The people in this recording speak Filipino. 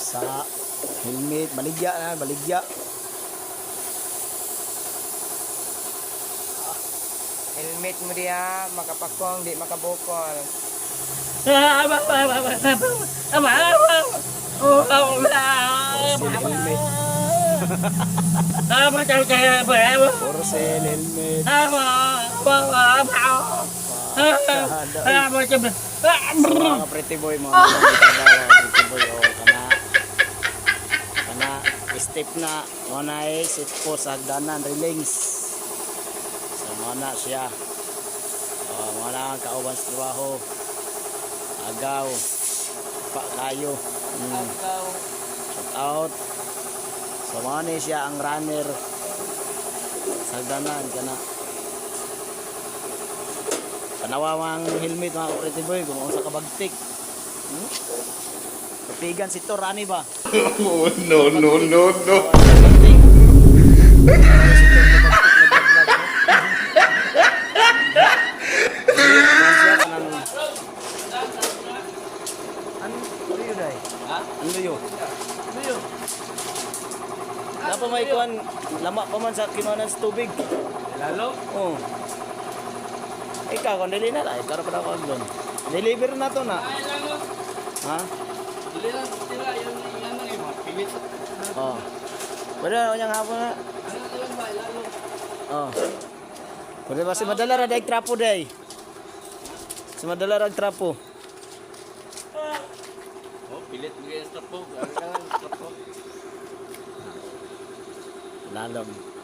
sa helmet, baligya na, baligya. Helmet mo diya, makapakong, di makabukol. Porcel helmet. Mga pretty boy mo. Pretty boy o kana step na ngunay sit po sa hagdanan railings. So muna siya. Muna ang kauban sa trabaho. Agaw. Pa kayo. Shout out. So muna siya ang runner sa hagdanan kana. Panawawang helmet mga pretty boy kung sa kabagtik. Kapigan si Torani ba? Oh, no. Ano yun? Napa may kuhan, lama pa man sa kinuhanan sa tubig. Lalo? Oo. Ikaw, kung dili na lang, ikaw pa na ako doon. Deliver na to na. Ha? Dili lang, tira, yung lang yung mga pilit. Oo. Pwede na kanyang hapon na. Ano lang ba, lalo? Oo. Pwede ba si madala ra daig trapo day? Si madala ra trapo. Oh, pilit mo kaya sa tapo. Gano'n ka lang, tapo. Lalong.